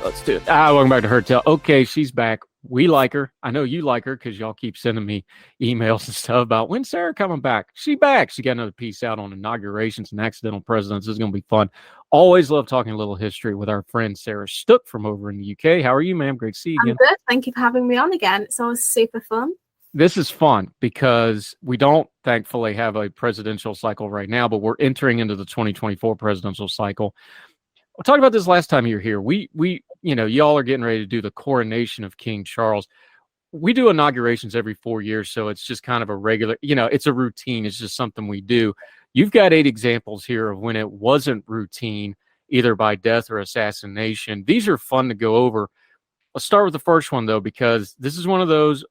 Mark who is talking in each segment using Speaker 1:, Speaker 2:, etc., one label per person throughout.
Speaker 1: Let's do it. Welcome back to Her Tell. Okay, she's back. We like her. I know you like her because y'all keep sending me emails and stuff about when's Sarah coming back. She back. She got another piece out on inaugurations and accidental presidents. This is going to be fun. Always love talking a little history with our friend Sarah Stuck from over in the UK. How are you, ma'am? Great to see you again.
Speaker 2: I'm good. Thank you for having me on again. It's always super fun.
Speaker 1: This is fun because we don't thankfully have a presidential cycle right now, but we're entering into the 2024 presidential cycle. We talked about this last time you were here. We y'all are getting ready to do the coronation of King Charles. We do inaugurations every 4 years, so it's just kind of a regular, it's a routine. It's just something we do. You've got 8 examples here of when it wasn't routine, either by death or assassination. These are fun to go over. Let's start with the first one, though, because this is one of those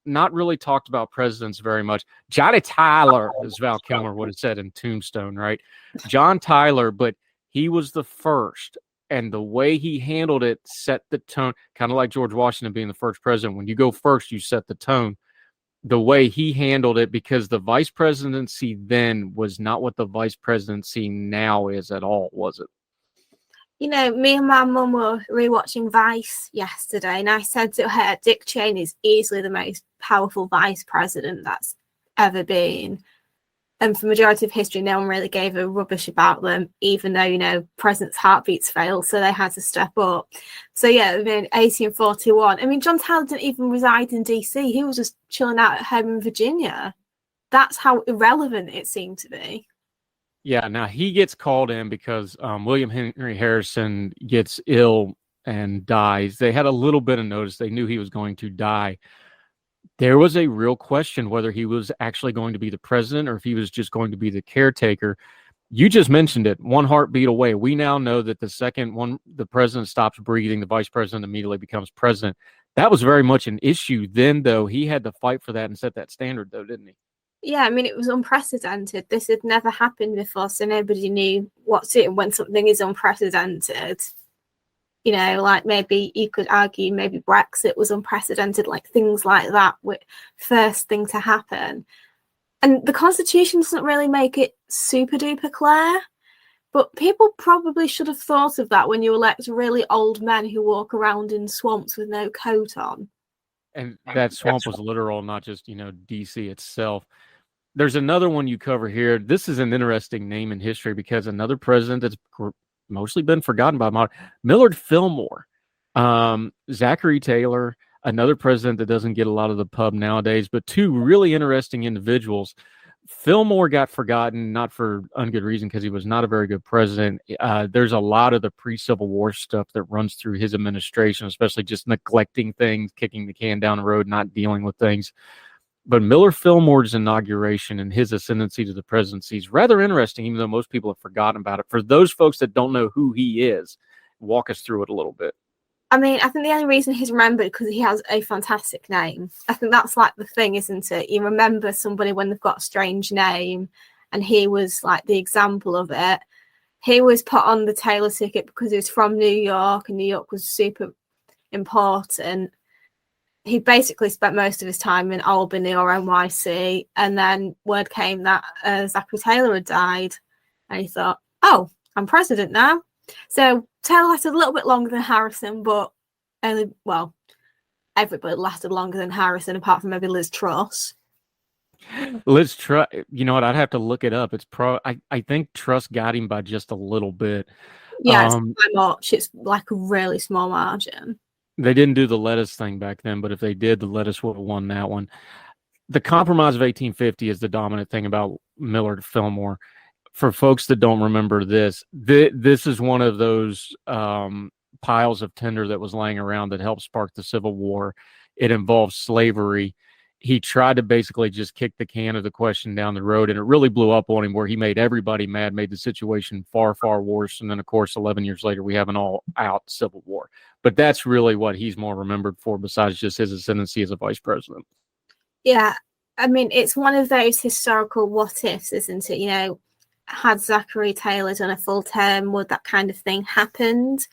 Speaker 1: not really talked about presidents very much. Johnny Tyler, as Val Kilmer would have said in Tombstone, right? John Tyler, but he was the first, and the way he handled it set the tone, kind of like George Washington being the first president. When you go first, you set the tone. The way he handled it, because the vice presidency then was not what the vice presidency now is at all, was it?
Speaker 2: Me and my mum were rewatching Vice yesterday, and I said to her, Dick Cheney is easily the most powerful vice president that's ever been. And for majority of history, no one really gave a rubbish about them, even though, presidents' heartbeats failed, so they had to step up. So, yeah, 1841. John Tyler didn't even reside in D.C. He was just chilling out at home in Virginia. That's how irrelevant it seemed to be.
Speaker 1: Yeah, now he gets called in because William Henry Harrison gets ill and dies. They had a little bit of notice. They knew he was going to die. There was a real question whether he was actually going to be the president or if he was just going to be the caretaker. You just mentioned it, one heartbeat away. We now know that the second the president stops breathing, the vice president immediately becomes president. That was very much an issue then, though. He had to fight for that and set that standard, though, didn't he?
Speaker 2: Yeah, it was unprecedented. This had never happened before, so nobody knew what to do when something is unprecedented. Like maybe you could argue maybe Brexit was unprecedented, like things like that were first thing to happen. And the Constitution doesn't really make it super duper clear, but people probably should have thought of that when you elect really old men who walk around in swamps with no coat on.
Speaker 1: And that swamp was literal, not just, DC itself. There's another one you cover here. This is an interesting name in history because another president that's mostly been forgotten by modern, Millard Fillmore, Zachary Taylor, another president that doesn't get a lot of the pub nowadays, but two really interesting individuals. Fillmore got forgotten, not for ungood reason, because he was not a very good president. There's a lot of the pre-Civil War stuff that runs through his administration, especially just neglecting things, kicking the can down the road, not dealing with things. But Millard Fillmore's inauguration and his ascendancy to the presidency is rather interesting, even though most people have forgotten about it. For those folks that don't know who he is, walk us through it a little bit.
Speaker 2: I think the only reason he's remembered because he has a fantastic name. I think that's like the thing, isn't it? You remember somebody when they've got a strange name, and he was like the example of it. He was put on the Taylor ticket because he was from New York, and New York was super important. He basically spent most of his time in Albany or NYC, and then word came that Zachary Taylor had died, and he thought, oh, I'm president now. So Taylor lasted a little bit longer than Harrison, but everybody lasted longer than Harrison, apart from maybe Liz Truss.
Speaker 1: Liz Truss, you know what? I'd have to look it up. It's I think Truss got him by just a little bit.
Speaker 2: Yeah, it's not much. It's like a really small margin.
Speaker 1: They didn't do the lettuce thing back then, but if they did, the lettuce would have won that one. The Compromise of 1850 is the dominant thing about Millard Fillmore. For folks that don't remember this, this is one of those piles of tinder that was laying around that helped spark the Civil War. It involves slavery. He tried to basically just kick the can of the question down the road, and it really blew up on him where he made everybody mad, made the situation far, far worse. And then, of course, 11 years later, we have an all-out Civil War. But that's really what he's more remembered for besides just his ascendancy as a vice president.
Speaker 2: Yeah, it's one of those historical what-ifs, isn't it? Had Zachary Taylor done a full term, would that kind of thing happened?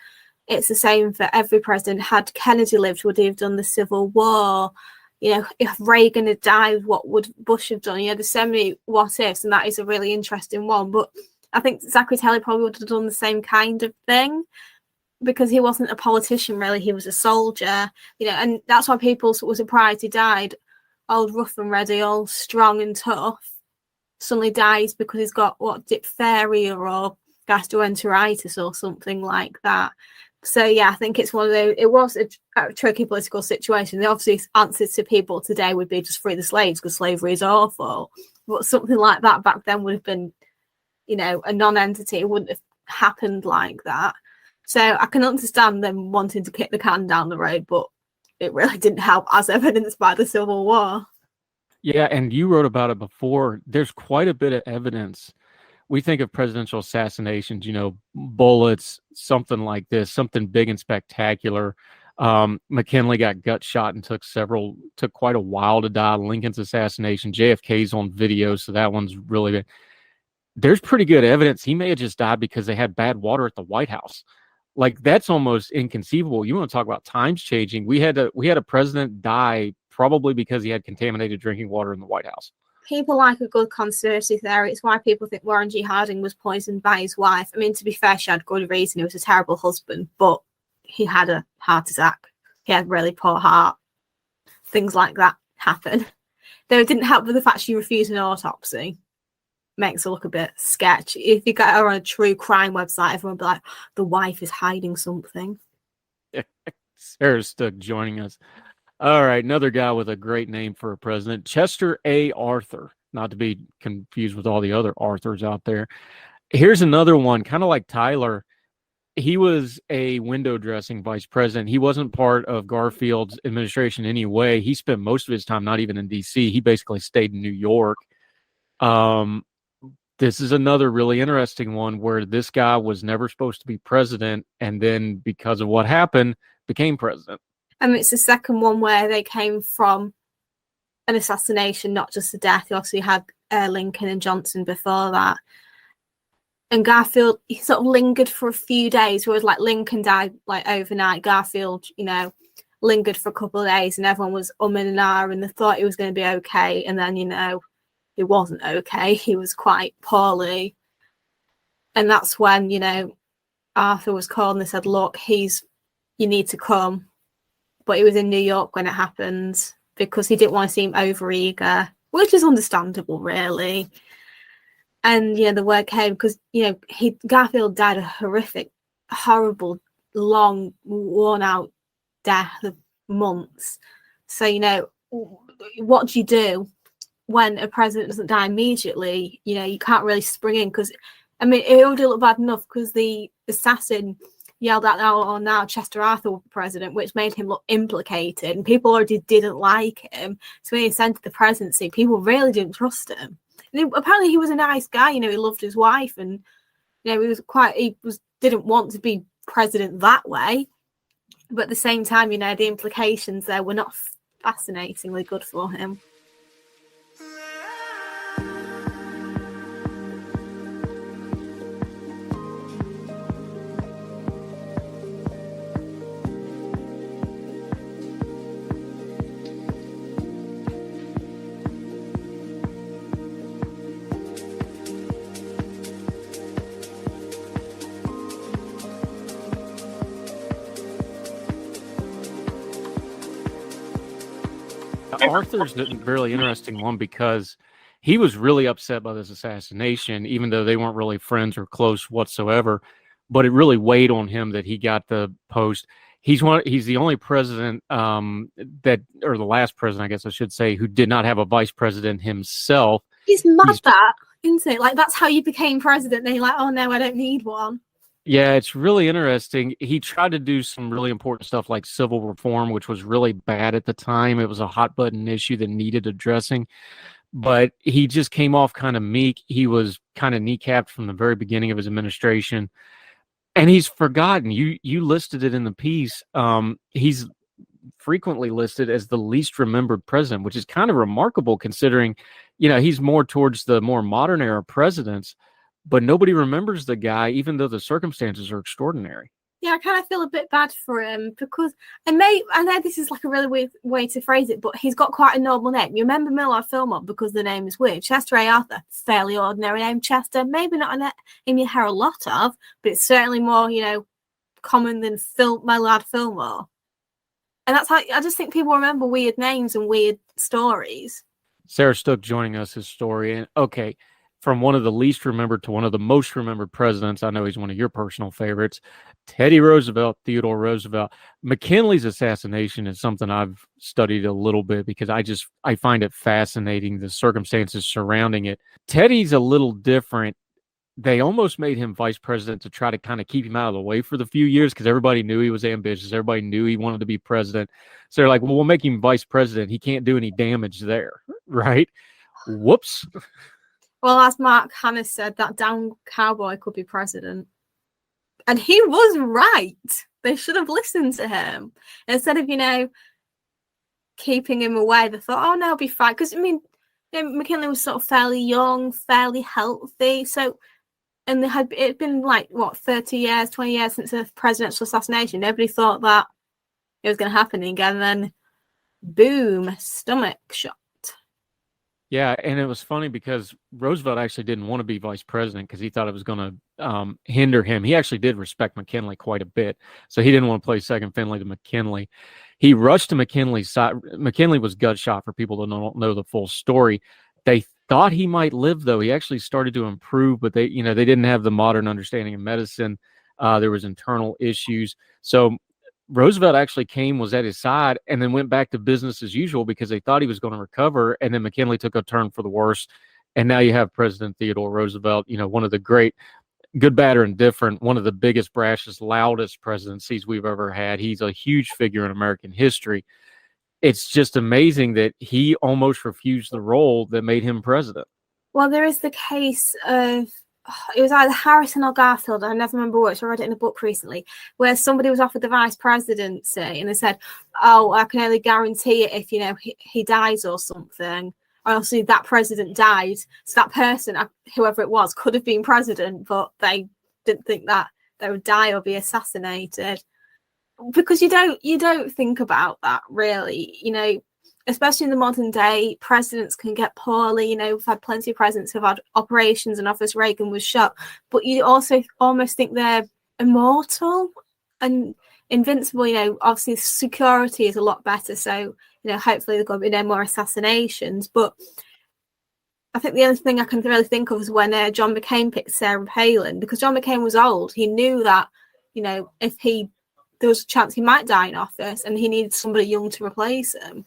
Speaker 2: It's the same for every president. Had Kennedy lived, would he have done the Civil War? If Reagan had died, what would Bush have done? There's so many what ifs, and that is a really interesting one. But I think Zachary Taylor probably would have done the same kind of thing. because he wasn't a politician, really. He was a soldier, and that's why people were surprised he died. Old rough and ready, all strong and tough, suddenly dies because he's got diphtheria or gastroenteritis or something like that. So yeah, I think it's one of those. It was a tricky political situation. The obvious answers to people today would be just free the slaves because slavery is awful. But something like that back then would have been, a non-entity. It wouldn't have happened like that. So I can understand them wanting to kick the can down the road, but it really didn't help, as evidenced by the Civil War.
Speaker 1: Yeah, and you wrote about it before. There's quite a bit of evidence. We think of presidential assassinations, bullets, something like this, something big and spectacular. McKinley got gut shot and took quite a while to die. Lincoln's assassination, JFK's on video, so that one's really big. There's pretty good evidence he may have just died because they had bad water at the White House. Like, that's almost inconceivable. You want to talk about times changing? We had a president die probably because he had contaminated drinking water in the White House.
Speaker 2: People like a good conspiracy theory. It's why people think Warren G. Harding was poisoned by his wife. I mean, to be fair, she had good reason. He was a terrible husband, but he had a heart attack. He had really poor heart. Things like that happen. Though it didn't help with the fact she refused an autopsy. Makes her look a bit sketch. If you get her on a true crime website, everyone will be like, the wife is hiding something.
Speaker 1: Sarah's Stuck joining us. All right, another guy with a great name for a president, Chester A. Arthur, not to be confused with all the other Arthurs out there. Here's another one, kind of like Tyler. He was a window dressing vice president. He wasn't part of Garfield's administration anyway. He spent most of his time not even in D.C. He basically stayed in New York. This is another really interesting one where this guy was never supposed to be president, and then because of what happened, became president.
Speaker 2: It's the second one where they came from an assassination, not just a death. You obviously had Lincoln and Johnson before that. And Garfield, he sort of lingered for a few days, whereas like Lincoln died like overnight. Garfield, lingered for a couple of days and everyone was umming and ahhing and they thought he was going to be okay. And then, it wasn't okay. He was quite poorly. And that's when, Arthur was called and they said, look, you need to come. But he was in New York when it happened because he didn't want to seem overeager, which is understandable, really. And, the word came because, Garfield died a horrific, horrible, long, worn-out death of months. So, what do you do when a president doesn't die immediately? You can't really spring in because, it already looked bad enough because the assassin yelled out, now Chester Arthur was president, which made him look implicated, and people already didn't like him. So when he ascended the presidency, people really didn't trust him. And apparently he was a nice guy, he loved his wife, and didn't want to be president that way. But at the same time, the implications there were not fascinatingly good for him.
Speaker 1: Arthur's a really interesting one because he was really upset by this assassination, even though they weren't really friends or close whatsoever. But it really weighed on him that he got the post. He's the only president or the last president, I guess I should say, who did not have a vice president himself.
Speaker 2: He's mad that, isn't it? Like, that's how you became president. Then you're like, oh no, I don't need one.
Speaker 1: Yeah, it's really interesting. He tried to do some really important stuff like civil reform, which was really bad at the time. It was a hot button issue that needed addressing, but he just came off kind of meek. He was kind of kneecapped from the very beginning of his administration, and he's forgotten. You listed it in the piece. He's frequently listed as the least remembered president, which is kind of remarkable considering, he's more towards the more modern era presidents. But nobody remembers the guy, even though the circumstances are extraordinary.
Speaker 2: Yeah, I kind of feel a bit bad for him because I know this is like a really weird way to phrase it, but he's got quite a normal name. You remember Millard Fillmore because the name is weird. Chester A. Arthur, fairly ordinary name. Chester, maybe not a name you hear a lot of, but it's certainly more, common than my lad Fillmore. And that's how I just think people remember weird names and weird stories.
Speaker 1: Sarah Stook joining us, historian. Okay, from one of the least remembered to one of the most remembered presidents. I know he's one of your personal favorites. Teddy Roosevelt, Theodore Roosevelt. McKinley's assassination is something I've studied a little bit because I find it fascinating, the circumstances surrounding it. Teddy's a little different. They almost made him vice president to try to kind of keep him out of the way for the few years because everybody knew he was ambitious. Everybody knew he wanted to be president. So they're like, well, we'll make him vice president. He can't do any damage there, right? Whoops.
Speaker 2: Well, as Mark Hanna said, that damn cowboy could be president. And he was right. They should have listened to him. Instead of, keeping him away, they thought, oh, no, he'll be fine. Because, McKinley was sort of fairly young, fairly healthy. So, and it'd been 30 years, 20 years since the presidential assassination. Nobody thought that it was going to happen again. And then, boom, stomach shot.
Speaker 1: Yeah, and it was funny because Roosevelt actually didn't want to be vice president because he thought it was going to hinder him. He actually did respect McKinley quite a bit, so he didn't want to play second fiddle to McKinley. He rushed to McKinley's side. McKinley was gut shot for people that don't know the full story. They thought he might live, though. He actually started to improve, but they didn't have the modern understanding of medicine. There was internal issues. So Roosevelt actually was at his side and then went back to business as usual because they thought he was going to recover. And then McKinley took a turn for the worse. And now you have President Theodore Roosevelt, one of the great, good, bad, or indifferent, one of the biggest, brashest, loudest presidencies we've ever had. He's a huge figure in American history. It's just amazing that he almost refused the role that made him president.
Speaker 2: Well, there is the case of, it was either Harrison or Garfield, I never remember which, I read it in a book recently, where somebody was offered the vice presidency and they said, oh, I can only guarantee it if, he dies or something. Obviously, that president died. So that person, whoever it was, could have been president, but they didn't think that they would die or be assassinated. Because you don't think about that, really. Especially in the modern day, presidents can get poorly. We've had plenty of presidents who've had operations and obviously Reagan was shot. But you also almost think they're immortal and invincible. Obviously security is a lot better. So, hopefully there's going to be no more assassinations. But I think the only thing I can really think of is when John McCain picked Sarah Palin, because John McCain was old. He knew that, if there was a chance he might die in office and he needed somebody young to replace him.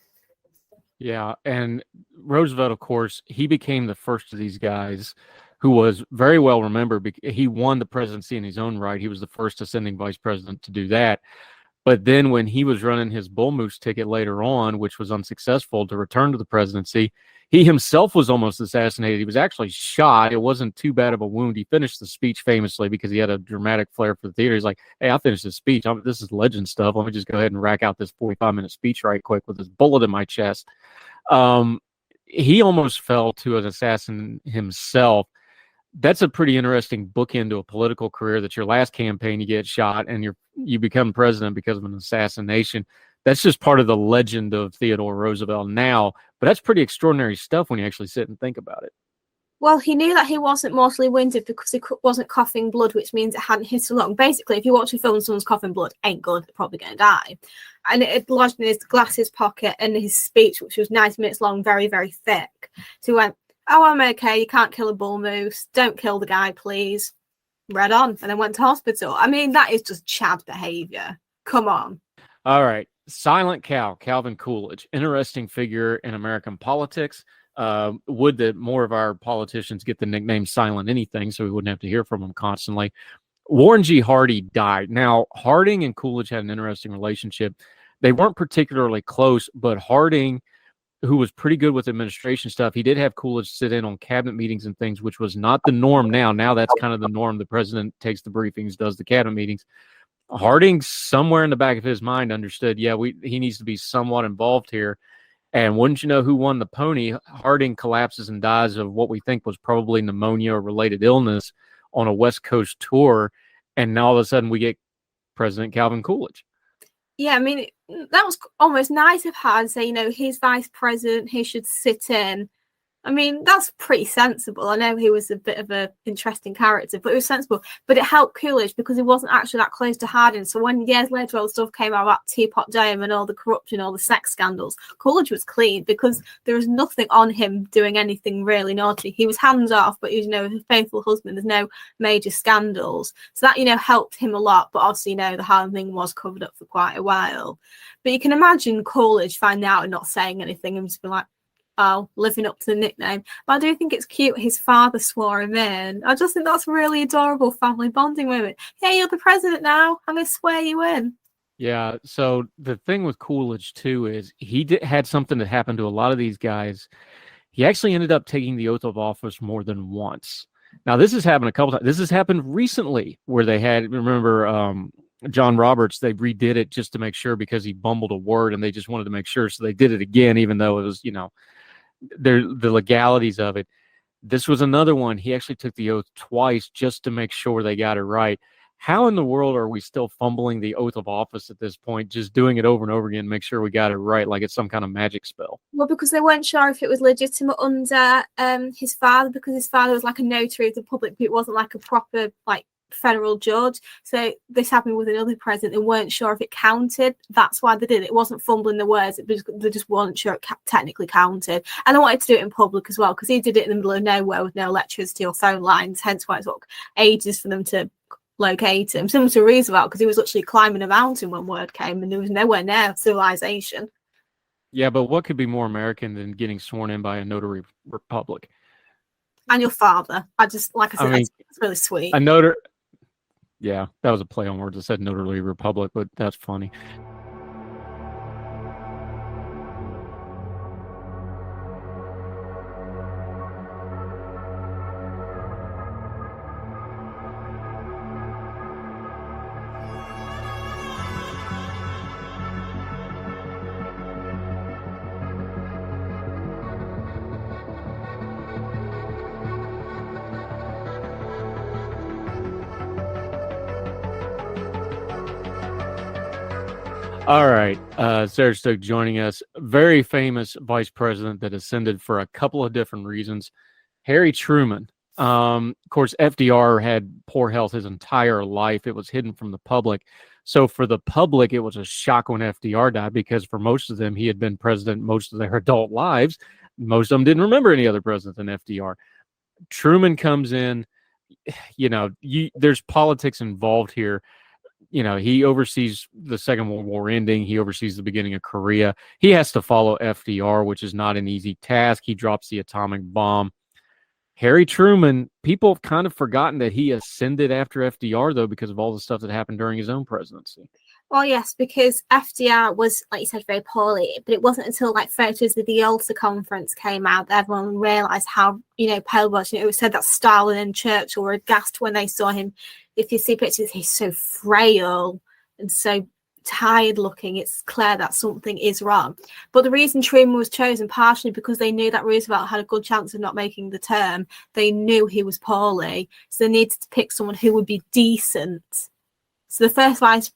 Speaker 1: Yeah, and Roosevelt, of course, he became the first of these guys who was very well remembered. He won the presidency in his own right. He was the first ascending vice president to do that. But then when he was running his Bull Moose ticket later on, which was unsuccessful to return to the presidency, he himself was almost assassinated. He was actually shot. It wasn't too bad of a wound. He finished the speech famously because he had a dramatic flair for the theater. He's like, hey, I finished this speech. This is legend stuff. Let me just go ahead and rack out this 45-minute speech right quick with this bullet in my chest. He almost fell to an assassin himself. That's a pretty interesting bookend to a political career, that your last campaign you get shot and you become president because of an assassination. That's just part of the legend of Theodore Roosevelt now, but that's pretty extraordinary stuff when you actually sit and think about it.
Speaker 2: Well, he knew that he wasn't mortally wounded because he wasn't coughing blood, which means it hadn't hit so long. Basically, if you watch a film and someone's coughing blood, ain't good, they're probably going to die. And it lodged in his glasses pocket, and his speech, which was 90 minutes long, very, very thick. So he went, oh, I'm okay, you can't kill a bull moose, don't kill the guy, please. Read on, and then went to hospital. I mean, that is just Chad behavior. Come on.
Speaker 1: All right. Silent Cal, Calvin Coolidge, interesting figure in American politics. Would that more of our politicians get the nickname Silent Anything so we wouldn't have to hear from him constantly. Warren G. Harding died. Now, Harding and Coolidge had an interesting relationship. They weren't particularly close, but Harding, who was pretty good with administration stuff, he did have Coolidge sit in on cabinet meetings and things, which was not the norm now. Now that's kind of the norm. The president takes the briefings, does the cabinet meetings. Harding, somewhere in the back of his mind, understood, he needs to be somewhat involved here. And wouldn't you know who won the pony? Harding collapses and dies of what we think was probably pneumonia or related illness on a West Coast tour. And now all of a sudden we get President Calvin Coolidge.
Speaker 2: Yeah, I mean, that was almost nice of her to say, he's vice president, he should sit in. I mean, that's pretty sensible. I know he was a bit of an interesting character, but it was sensible. But it helped Coolidge because he wasn't actually that close to Harding. So when years later all the stuff came out about Teapot Dome and all the corruption, all the sex scandals, Coolidge was clean because there was nothing on him doing anything really naughty. He was hands off, but he was, a faithful husband. There's no major scandals. So that, helped him a lot. But obviously, the Harding thing was covered up for quite a while. But you can imagine Coolidge finding out and not saying anything and just be like, oh, living up to the nickname. But I do think it's cute his father swore him in. I just think that's really adorable family bonding moment. Yeah, you're the president now. I'm going to swear you in.
Speaker 1: Yeah, so the thing with Coolidge, too, is he had something that happened to a lot of these guys. He actually ended up taking the oath of office more than once. Now, this has happened a couple times. This has happened recently where they had, remember, John Roberts, they redid it just to make sure because he bumbled a word and they just wanted to make sure. So they did it again, even though it was, the legalities of it. This was another one. He actually took the oath twice just to make sure they got it right. How in the world are we still fumbling the oath of office at this point, just doing it over and over again to make sure we got it right, like it's some kind of magic spell?
Speaker 2: Well, because they weren't sure if it was legitimate under his father, because his father was like a notary of the public, but it wasn't like a proper federal judge. So this happened with another president. They weren't sure if it counted. That's why they did it. It wasn't fumbling the words. They just weren't sure it technically counted. And they wanted to do it in public as well, because he did it in the middle of nowhere with no electricity or phone lines. Hence why it took ages for them to locate him. Similar to Roosevelt, because he was literally climbing a mountain when word came, and there was nowhere near civilization.
Speaker 1: Yeah, but what could be more American than getting sworn in by a notary republic?
Speaker 2: And your father. I said, that's really sweet.
Speaker 1: A notary. Yeah, that was a play on words. I said notary republic, but that's funny. All right. Sarah Stoke joining us. Very famous vice president that ascended for a couple of different reasons. Harry Truman. Of course, FDR had poor health his entire life. It was hidden from the public. So for the public, it was a shock when FDR died, because for most of them, he had been president most of their adult lives. Most of them didn't remember any other president than FDR. Truman comes in. There's politics involved here. He oversees the Second World War ending. He oversees the beginning of Korea. He has to follow FDR, which is not an easy task. He drops the atomic bomb. Harry Truman, people have kind of forgotten that he ascended after FDR, though, because of all the stuff that happened during his own presidency.
Speaker 2: Well, yes, because FDR was, like you said, very poorly, but it wasn't until photos of the Yalta conference came out that everyone realised how, pale he was. It was said that Stalin and Churchill were aghast when they saw him. If you see pictures, he's so frail and so tired looking. It's clear that something is wrong. But the reason Truman was chosen, partially because they knew that Roosevelt had a good chance of not making the term. They knew he was poorly, so they needed to pick someone who would be decent. So the first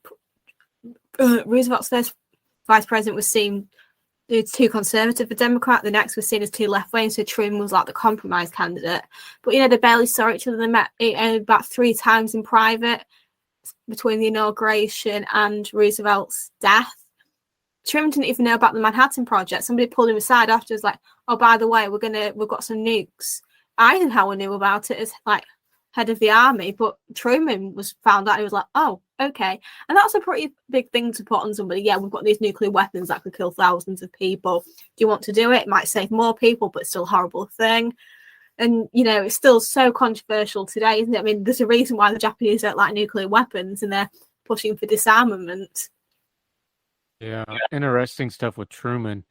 Speaker 2: Roosevelt's first vice president was seen too conservative for Democrat. The next was seen as too left wing. So Truman was like the compromise candidate. But they barely saw each other. They met about 3 times in private between the inauguration and Roosevelt's death. Truman didn't even know about the Manhattan Project. Somebody pulled him aside afterwards, like, "Oh, by the way, we've got some nukes." Eisenhower knew about it as head of the army, but Truman was found out. He was like, "Oh, okay." And that's a pretty big thing to put on somebody. Yeah, we've got these nuclear weapons that could kill thousands of people. Do you want to do it? It might save more people, but it's still a horrible thing. And, it's still so controversial today, isn't it? I mean, there's a reason why the Japanese don't like nuclear weapons and they're pushing for disarmament.
Speaker 1: Yeah, interesting stuff with Truman.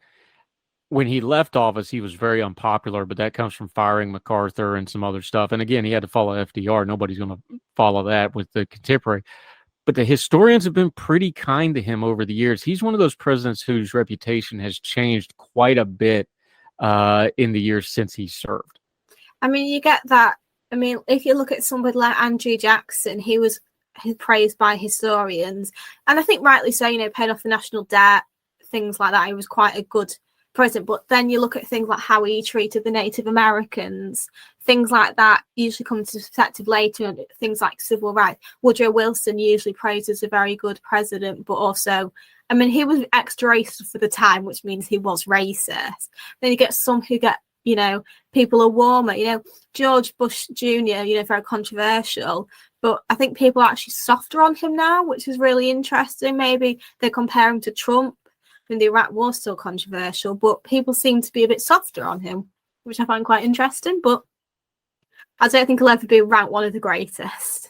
Speaker 1: When he left office, he was very unpopular, but that comes from firing MacArthur and some other stuff. And again, he had to follow FDR. Nobody's going to follow that with the contemporary. But the historians have been pretty kind to him over the years. He's one of those presidents whose reputation has changed quite a bit in the years since he served.
Speaker 2: I mean, you get that. I mean, if you look at somebody like Andrew Jackson, he was praised by historians. And I think rightly so, paid off the national debt, things like that. He was quite a good president. But then you look at things like how he treated the Native Americans, things like that usually come into perspective later, and things like civil rights. Woodrow Wilson usually praised as a very good president, but also, I mean, he was extra racist for the time, which means he was racist. Then you get some who get, you know, people are warmer, you know, George Bush Jr., you know, very controversial, but I think people are actually softer on him now, which is really interesting. Maybe they compare him to Trump, and the Iraq war still controversial, but people seem to be a bit softer on him, which I find quite interesting, but I don't think he'll ever be ranked one of the greatest.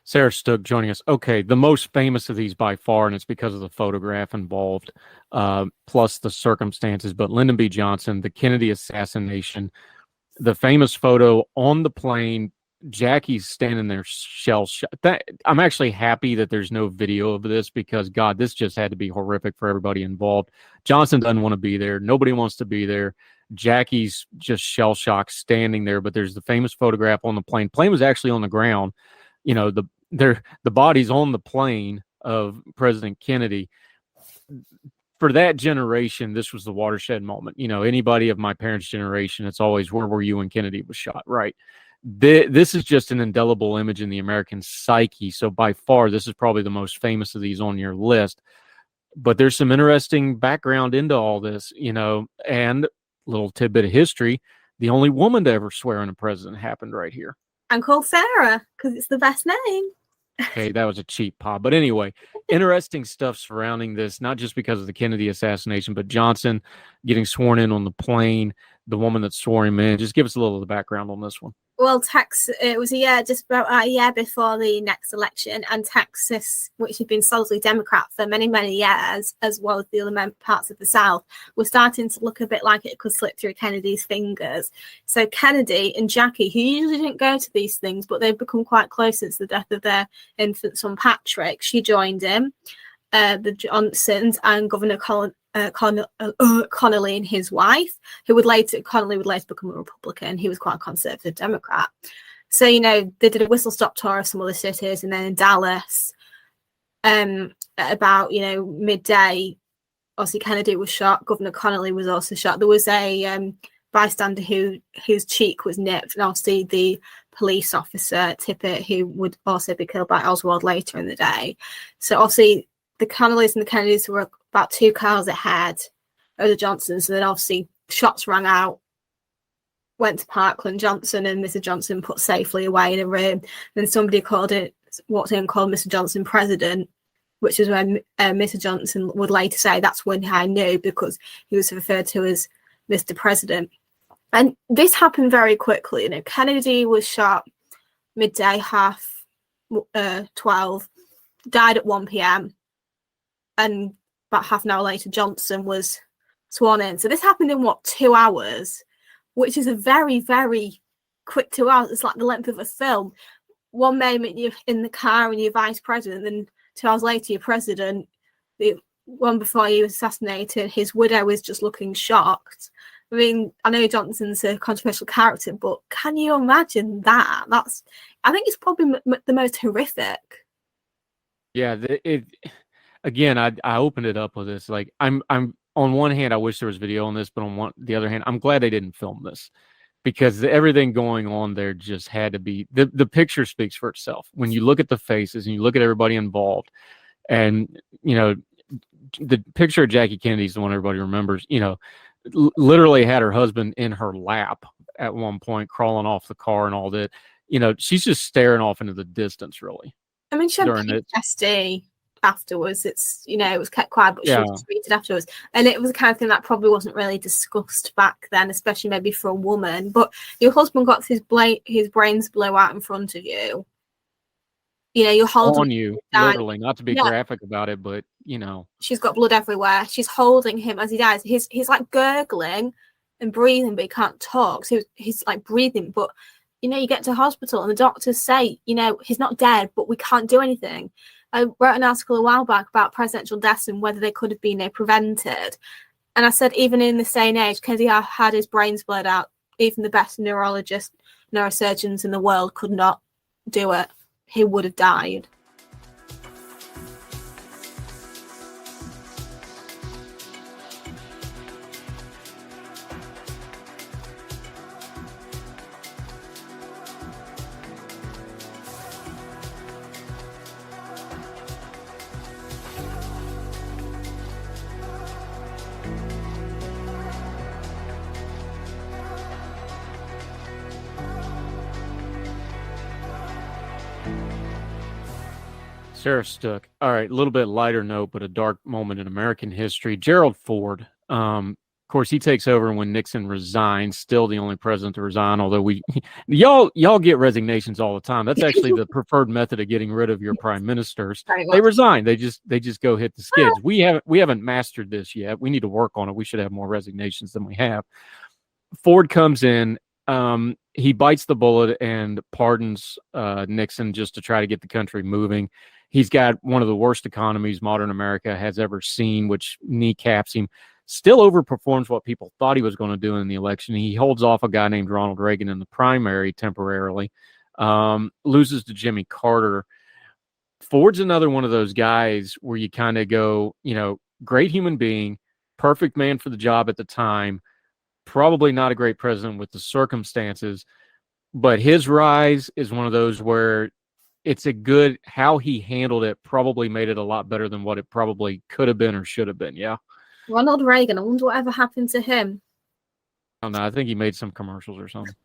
Speaker 1: Sarah Stook joining us. Okay, the most famous of these by far, and it's because of the photograph involved, plus the circumstances, but Lyndon B. Johnson, the Kennedy assassination, the famous photo on the plane, Jackie's standing there shell-shocked. I'm actually happy that there's no video of this because, God, this just had to be horrific for everybody involved. Johnson doesn't want to be there. Nobody wants to be there. Jackie's just shell-shocked standing there, but there's the famous photograph on the plane. Plane was actually on the ground. You know, the body's on the plane of President Kennedy. For that generation, this was the watershed moment. You know, anybody of my parents' generation, it's always, where were you when Kennedy was shot, right? This is just an indelible image in the American psyche. So by far, this is probably the most famous of these on your list. But there's some interesting background into all this, you know, and a little tidbit of history. The only woman to ever swear in a president happened right here.
Speaker 2: I'm called Sarah because it's the best name.
Speaker 1: Okay, that was a cheap pop. But anyway, interesting stuff surrounding this, not just because of the Kennedy assassination, but Johnson getting sworn in on the plane, the woman that swore him in. Just give us a little of the background on this one.
Speaker 2: Well, it was a year, just about a year before the next election, and Texas, which had been solidly Democrat for many, many years, as well as the other parts of the South, was starting to look a bit like it could slip through Kennedy's fingers. So Kennedy and Jackie, who usually didn't go to these things, but they've become quite close since the death of their infant son Patrick, she joined him, the Johnsons, and Governor Connolly and his wife, Connolly would later become a Republican. He was quite a conservative Democrat. So, you know, they did a whistle-stop tour of some other cities, and then in Dallas, at about, you know, midday, obviously Kennedy was shot. Governor Connolly was also shot. There was a bystander whose cheek was nipped, and obviously the police officer Tippit, who would also be killed by Oswald later in the day. So obviously the Connollys and the Kennedys were about 2 cars ahead of the Johnsons, and then obviously shots rang out, went to Parkland. Johnson and Mr. Johnson put safely away in a room. Then somebody walked in and called Mr. Johnson president, which is when Mr. Johnson would later say that's when I knew, because he was referred to as Mr. President. And this happened very quickly. You know, Kennedy was shot midday, 12, died at 1 p.m. and about half an hour later, Johnson was sworn in. So this happened in 2 hours, which is a very, very quick 2 hours. It's like the length of a film. One moment you're in the car and you're vice president, then 2 hours later you're president. The one before he was assassinated, his widow is just looking shocked. I mean, I know Johnson's a controversial character, but can you imagine that? I think it's probably the most horrific.
Speaker 1: Yeah, again, I opened it up with this. Like, I'm on one hand, I wish there was video on this, but on the other hand, I'm glad they didn't film this, because everything going on there just had to be, the picture speaks for itself. When you look at the faces and you look at everybody involved, and, you know, the picture of Jackie Kennedy is the one everybody remembers, you know, literally had her husband in her lap at one point, crawling off the car and all that. You know, she's just staring off into the distance, really.
Speaker 2: I mean, she had PTSD afterwards. It's, you know, it was kept quiet, but she was treated afterwards. And it was the kind of thing that probably wasn't really discussed back then, especially maybe for a woman. But your husband got his brains blown out in front of you. You know, you're holding
Speaker 1: on you, literally, not to be graphic about it, but, you know. She's
Speaker 2: got blood everywhere. She's holding him as he dies. He's like gurgling and breathing, but he can't talk. So he's like breathing. But, you know, you get to hospital and the doctors say, you know, he's not dead, but we can't do anything. I wrote an article a while back about presidential deaths and whether they could have been prevented. And I said, even in this day and age, because he had his brains bled out, even the best neurosurgeons in the world could not do it. He would have died.
Speaker 1: Sarah Stook. All right, a little bit lighter note, but a dark moment in American history. Gerald Ford. Of course, he takes over when Nixon resigns. Still the only president to resign. Although y'all get resignations all the time. That's actually the preferred method of getting rid of your prime ministers.
Speaker 2: Very
Speaker 1: They
Speaker 2: much.
Speaker 1: resign. They just go hit the skids. We haven't mastered this yet. We need to work on it. We should have more resignations than we have. Ford comes in. He bites the bullet and pardons Nixon just to try to get the country moving. He's got one of the worst economies modern America has ever seen, which kneecaps him. Still overperforms what people thought he was going to do in the election. He holds off a guy named Ronald Reagan in the primary temporarily, loses to Jimmy Carter. Ford's another one of those guys where you kind of go, great human being, perfect man for the job at the time, probably not a great president with the circumstances, but his rise is one of those where it's a good how he handled it probably made it a lot better than what it probably could have been or should have been. Yeah.
Speaker 2: Ronald Reagan, I wonder whatever happened to him.
Speaker 1: I don't know. I think he made some commercials or something.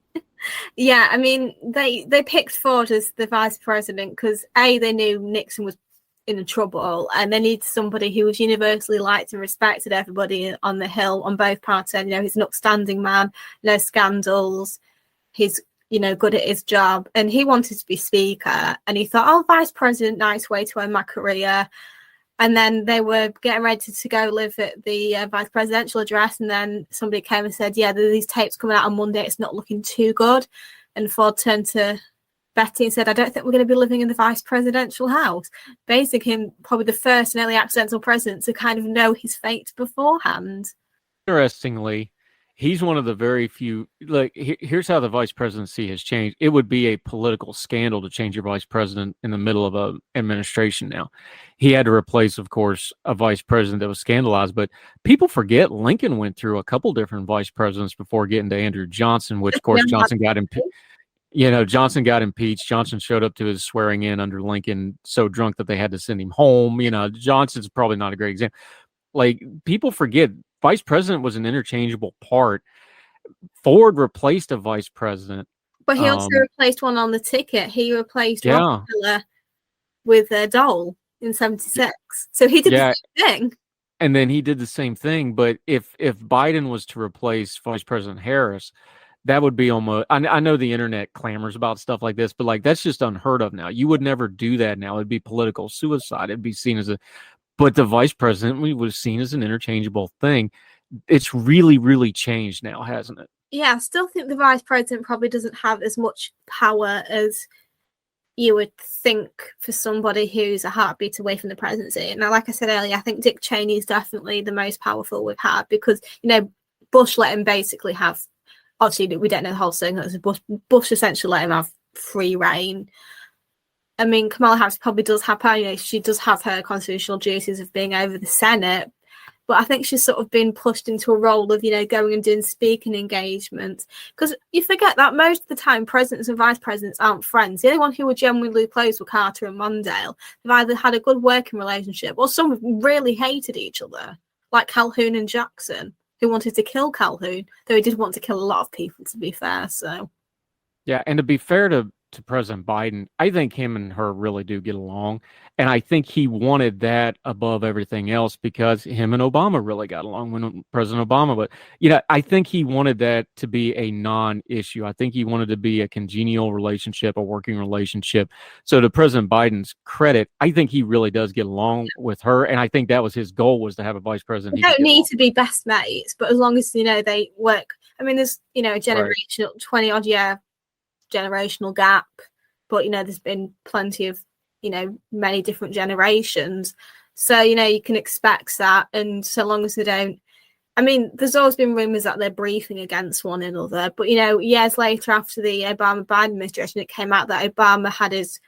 Speaker 2: Yeah, I mean, they picked Ford as the vice president because they knew Nixon was in trouble, and they needed somebody who was universally liked and respected. Everybody on the Hill on both parties, he's an upstanding man, no scandals, he's good at his job, and he wanted to be speaker. And he thought, oh, vice president, nice way to end my career. And then they were getting ready to go live at the vice presidential address. And then somebody came and said, yeah, these tapes coming out on Monday. It's not looking too good. And Ford turned to Betty and said, I don't think we're going to be living in the vice presidential house. Basically, him probably the first and only accidental president to kind of know his fate beforehand.
Speaker 1: Interestingly, he's one of the very few, here's how the vice presidency has changed. It would be a political scandal to change your vice president in the middle of an administration now. He had to replace, of course, a vice president that was scandalized, but people forget Lincoln went through a couple different vice presidents before getting to Andrew Johnson, which, of course, Johnson got impeached. Johnson got impeached. Johnson showed up to his swearing in under Lincoln so drunk that they had to send him home. Johnson's probably not a great example. People forget vice president was an interchangeable part. Ford replaced a vice president.
Speaker 2: But he also replaced one on the ticket. He replaced Rockefeller with Dole in 76. So he did the same thing.
Speaker 1: And then he did the same thing. But if Biden was to replace Vice President Harris, that would be almost, I know the internet clamors about stuff like this, but that's just unheard of now. You would never do that now. It'd be political suicide. It'd be seen as but the vice president was seen as an interchangeable thing. It's really, really changed now, hasn't it?
Speaker 2: Yeah, I still think the vice president probably doesn't have as much power as you would think for somebody who's a heartbeat away from the presidency. Now, like I said earlier, I think Dick Cheney is definitely the most powerful we've had because, Bush let him basically have, obviously we don't know the whole thing, Bush essentially let him have free reign. I mean, Kamala Harris probably does have her, she does have her constitutional duties of being over the Senate, but I think she's sort of been pushed into a role of, going and doing speaking engagements. Because you forget that most of the time, presidents and vice presidents aren't friends. The only one who were genuinely close were Carter and Mondale. They've either had a good working relationship or some really hated each other, like Calhoun and Jackson, who wanted to kill Calhoun, though he did want to kill a lot of people, to be fair. So,
Speaker 1: yeah, and to be fair to President Biden, I think him and her really do get along. And I think he wanted that above everything else because him and Obama really got along when President Obama. But, I think he wanted that to be a non-issue. I think he wanted to be a congenial relationship, a working relationship. So to President Biden's credit, I think he really does get along with her. And I think that was his goal, was to have a vice president.
Speaker 2: They don't need to be best mates, but as long as, they work. I mean, there's, a generational 20-odd year generational gap, but there's been plenty of many different generations, so you can expect that. And so long as they don't, I mean, there's always been rumors that they're briefing against one another, but years later after the Obama-Biden administration, it came out that Obama had his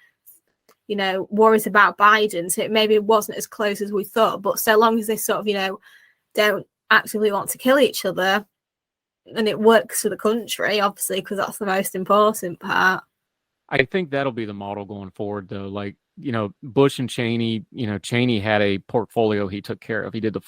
Speaker 2: worries about Biden, so maybe it wasn't as close as we thought. But so long as they sort of don't actively want to kill each other, and it works for the country, obviously, because that's the most important part.
Speaker 1: I think that'll be the model going forward, though. Bush and Cheney, Cheney had a portfolio he took care of. He did the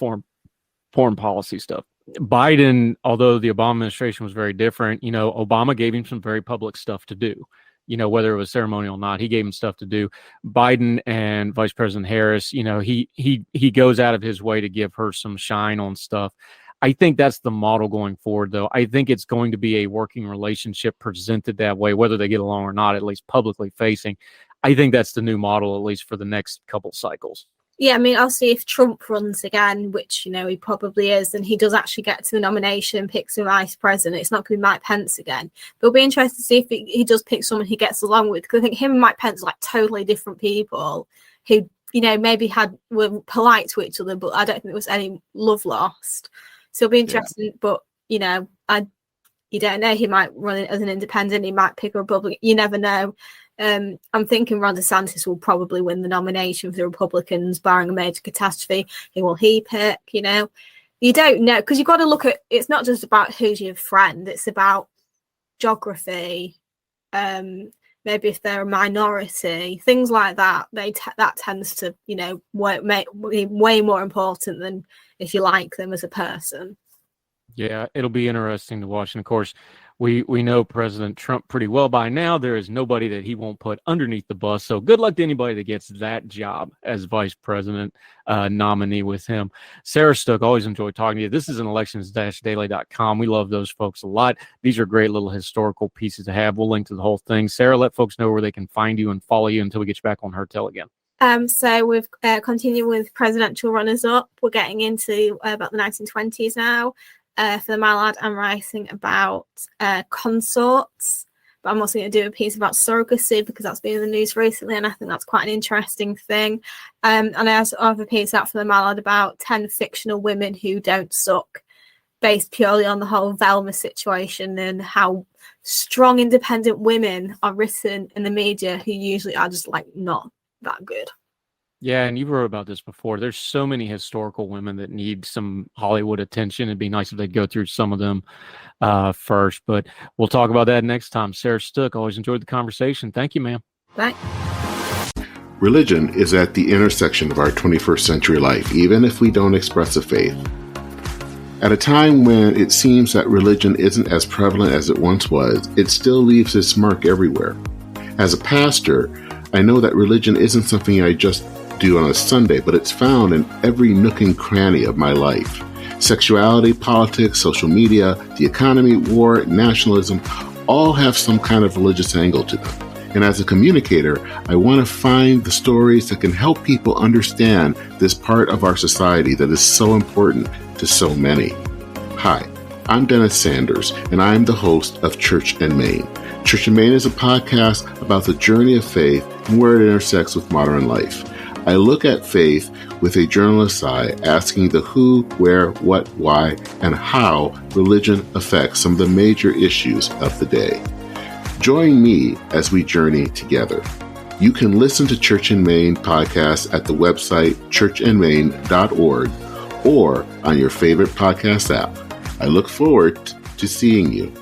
Speaker 1: foreign policy stuff. Biden, although the Obama administration was very different, Obama gave him some very public stuff to do. whether it was ceremonial or not. He gave him stuff to do. Biden and Vice President Harris, he goes out of his way to give her some shine on stuff. I think that's the model going forward, though. I think it's going to be a working relationship presented that way, whether they get along or not, at least publicly facing. I think that's the new model, at least for the next couple cycles.
Speaker 2: Yeah, I mean, I'll see if Trump runs again, which, he probably is, and he does actually get to the nomination and picks a vice president. It's not going to be Mike Pence again. But it'll be interesting to see if he does pick someone he gets along with, because I think him and Mike Pence are like totally different people who, maybe were polite to each other, but I don't think there was any love lost. So it'll be interesting, but, you don't know. He might run it as an independent. He might pick a Republican. You never know. I'm thinking Ron DeSantis will probably win the nomination for the Republicans, barring a major catastrophe. Who will he pick? You don't know, because you've got to look at, it's not just about who's your friend, it's about geography, maybe if they're a minority, things like that. That tends to, be way more important than if you like them as a person.
Speaker 1: Yeah, it'll be interesting to watch. And of course, we know President Trump pretty well by now. There is nobody that he won't put underneath the bus. So good luck to anybody that gets that job as vice president nominee with him. Sarah Stook, always enjoy talking to you. This is an elections-daily.com. We love those folks a lot. These are great little historical pieces to have. We'll link to the whole thing. Sarah, let folks know where they can find you and follow you until we get you back on Her Tell again.
Speaker 2: So we've continued with presidential runners-up. We're getting into about the 1920s now. For the Mallard, I'm writing about consorts, but I'm also going to do a piece about surrogacy because that's been in the news recently, and I think that's quite an interesting thing. And I also have a piece out for the Mallard about 10 fictional women who don't suck, based purely on the whole Velma situation and how strong, independent women are written in the media who usually are just not that good.
Speaker 1: Yeah, and you've wrote about this before. There's so many historical women that need some Hollywood attention. It'd be nice if they'd go through some of them first, but we'll talk about that next time. Sarah Stook, always enjoyed the conversation. Thank you, ma'am.
Speaker 2: Bye.
Speaker 3: Religion is at the intersection of our 21st century life, even if we don't express a faith. At a time when it seems that religion isn't as prevalent as it once was, it still leaves its mark everywhere. As a pastor, I know that religion isn't something I just do on a Sunday, but it's found in every nook and cranny of my life. Sexuality, politics, social media, the economy, war, nationalism, all have some kind of religious angle to them. And as a communicator, I want to find the stories that can help people understand this part of our society that is so important to so many. Hi, I'm Dennis Sanders, and I'm the host of Church and Main. Church and Main is a podcast about the journey of faith and where it intersects with modern life. I look at faith with a journalist's eye, asking the who, where, what, why, and how religion affects some of the major issues of the day. Join me as we journey together. You can listen to Church and Main podcasts at the website churchandmain.org or on your favorite podcast app. I look forward to seeing you.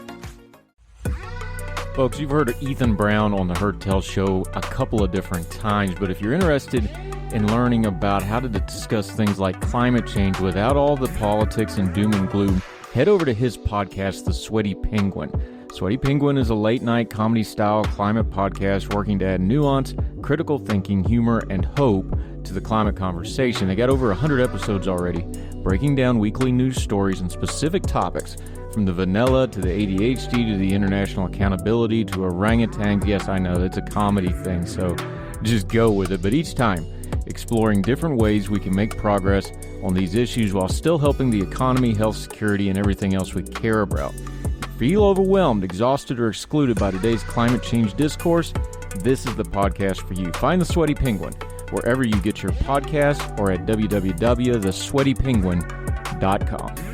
Speaker 1: Folks, you've heard of Ethan Brown on the Heard Tell show a couple of different times, but if you're interested in learning about how to discuss things like climate change without all the politics and doom and gloom, head over to his podcast, The Sweaty Penguin. Sweaty Penguin is a late-night comedy-style climate podcast working to add nuance, critical thinking, humor, and hope to the climate conversation. They got over 100 episodes already, breaking down weekly news stories and specific topics, from the vanilla to the ADHD to the international accountability to orangutans. Yes, I know, that's a comedy thing, so just go with it. But each time, exploring different ways we can make progress on these issues while still helping the economy, health, security, and everything else we care about. Feel overwhelmed, exhausted, or excluded by today's climate change discourse? This is the podcast for you. Find The Sweaty Penguin wherever you get your podcasts or at www.thesweatypenguin.com.